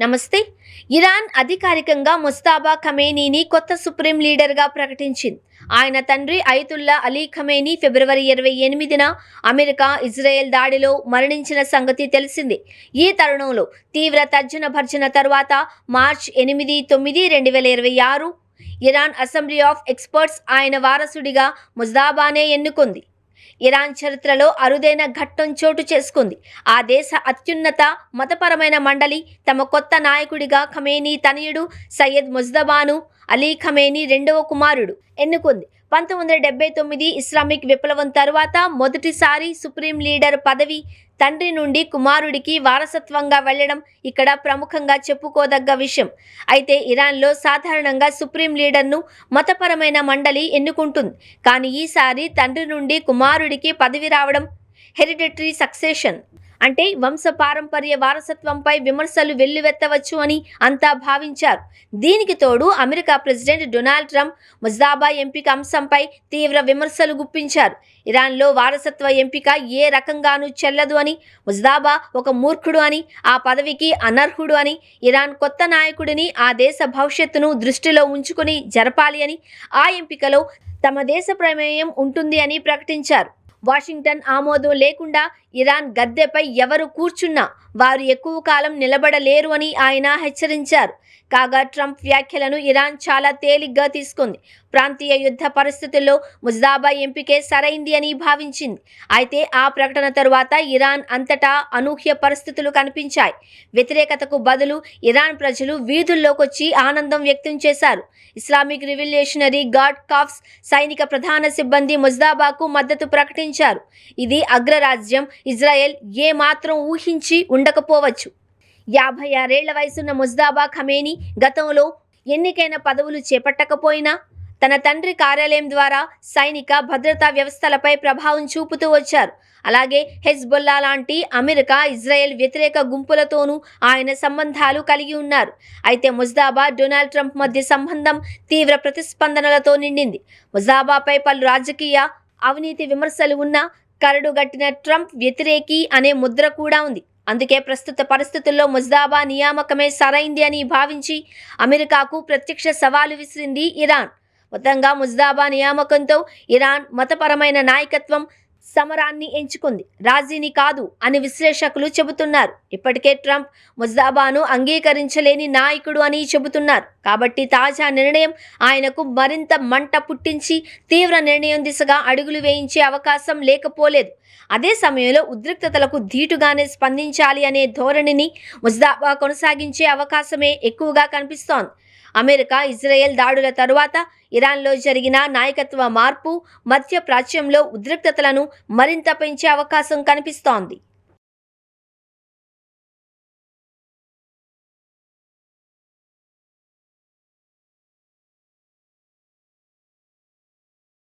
నమస్తే. ఇరాన్ అధికారికంగా ముస్తాబా ఖమేనీని కొత్త సుప్రీం లీడర్గా ప్రకటించింది. ఆయన తండ్రి అయతుల్లా అలీ ఖమేనీ ఫిబ్రవరి 28న అమెరికా, ఇజ్రాయెల్ దాడిలో మరణించిన సంగతి తెలిసిందే. ఈ తరుణంలో తీవ్ర తర్జన భర్జన తరువాత మార్చి 8, 9, 2026 ఇరాన్ అసెంబ్లీ ఆఫ్ ఎక్స్పర్ట్స్ ఆయన వారసుడిగా ముజ్దాబానే ఎన్నుకుంది. ఇరాన్ చరిత్రలో అరుదైన ఘట్టం చోటు చేసుకుంది. ఆ దేశ అత్యున్నత మతపరమైన మండలి తమ కొత్త నాయకుడిగా ఖమేనీ తనయుడు సయ్యద్ ముజ్తబాను అలీ ఖమేనీ రెండవ కుమారుడు ఎన్నుకుంది. 1979 ఇస్లామిక్ విప్లవం తరువాత మొదటిసారి సుప్రీం లీడర్ పదవి తండ్రి నుండి కుమారుడికి వారసత్వంగా వెళ్లడం ఇక్కడ ప్రముఖంగా చెప్పుకోదగ్గ విషయం. అయితే ఇరాన్లో సాధారణంగా సుప్రీం లీడర్ను మతపరమైన మండలి ఎన్నుకుంటుంది. కానీ ఈసారి తండ్రి నుండి కుమారుడికి పదవి రావడం హెరిడిటరీ సక్సెషన్ అంటే వంశపారంపర్య వారసత్వంపై విమర్శలు వెల్లువెత్తవచ్చు అని అంతా భావించారు. దీనికి తోడు అమెరికా ప్రెసిడెంట్ డొనాల్డ్ ట్రంప్ ముజ్తబా ఎంపిక అంశంపై తీవ్ర విమర్శలు గుప్పించారు. ఇరాన్లో వారసత్వ ఎంపిక ఏ రకంగానూ చెల్లదు అని, ముజ్తబా ఒక మూర్ఖుడు అని, ఆ పదవికి అనర్హుడు అని, ఇరాన్ కొత్త నాయకుడిని ఆ దేశ భవిష్యత్తును దృష్టిలో ఉంచుకుని జరపాలి అని, ఆ ఎంపికలో తమ దేశ ప్రమేయం ఉంటుంది అని ప్రకటించారు. వాషింగ్టన్ ఆమోదం లేకుండా ఇరాన్ గద్దెపై ఎవరు కూర్చున్నా వారు ఎక్కువ కాలం నిలబడలేరు అని ఆయన హెచ్చరించారు. కాగా ట్రంప్ వ్యాఖ్యలను ఇరాన్ చాలా తేలిగ్గా తీసుకుంది. ప్రాంతీయ యుద్ధ పరిస్థితుల్లో ముజ్తబా ఎంపికే సరైంది అని భావించింది. అయితే ఆ ప్రకటన తరువాత ఇరాన్ అంతటా అనూహ్య పరిస్థితులు కనిపించాయి. వ్యతిరేకతకు బదులు ఇరాన్ ప్రజలు వీధుల్లోకొచ్చి ఆనందం వ్యక్తం చేశారు. ఇస్లామిక్ రివల్యూషనరీ గార్డ్ కార్ప్స్ సైనిక ప్రధాన సిబ్బంది ముజ్తబాకు మద్దతు ప్రకటించారు. ఇది అగ్రరాజ్యం ఇజ్రాయెల్ ఏమాత్రం ఊహించి ఉండకపోవచ్చు. 56 ఏళ్ల వయసున్న ముజ్తబా ఖమేనీ గతంలో ఎన్నికైన పదవులు చేపట్టకపోయినా తన తండ్రి కార్యాలయం ద్వారా సైనిక భద్రతా వ్యవస్థలపై ప్రభావం చూపుతూ వచ్చారు. అలాగే హెజ్బొల్లా లాంటి అమెరికా, ఇజ్రాయెల్ వ్యతిరేక గుంపులతోనూ ఆయన సంబంధాలు కలిగి ఉన్నారు. అయితే ముజ్తబా, డొనాల్డ్ ట్రంప్ మధ్య సంబంధం తీవ్ర ప్రతిస్పందనలతో నిండింది. ముజ్తబాపై పలు రాజకీయ అవినీతి విమర్శలు ఉన్నా కరడుగట్టిన ట్రంప్ వ్యతిరేకి అనే ముద్ర కూడా ఉంది. అందుకే ప్రస్తుత పరిస్థితుల్లో ముజ్తబా నియామకమే సరైంది అని భావించి అమెరికాకు ప్రత్యక్ష సవాలు విసిరింది ఇరాన్. మొత్తంగా ముజ్తబా నియామకంతో ఇరాన్ మతపరమైన నాయకత్వం సమరాన్ని ఎంచుకుంది, రాజీని కాదు అని విశ్లేషకులు చెబుతున్నారు. ఇప్పటికే ట్రంప్ ముజ్తబాను అంగీకరించలేని నాయకుడు అని చెబుతున్నారు. కాబట్టి తాజా నిర్ణయం ఆయనకు మరింత మంట పుట్టించి తీవ్ర నిర్ణయం దిశగా అడుగులు వేయించే అవకాశం లేకపోలేదు. అదే సమయంలో ఉద్రిక్తతలకు ధీటుగానే స్పందించాలి అనే ధోరణిని ముజ్తబా కొనసాగించే అవకాశమే ఎక్కువగా కనిపిస్తోంది. అమెరికా, ఇజ్రాయెల్ దాడుల తరువాత ఇరాన్లో జరిగిన నాయకత్వ మార్పు మధ్య ప్రాచ్యంలో ఉద్రిక్తతలను మరింత పెంచే అవకాశం కనిపిస్తోంది.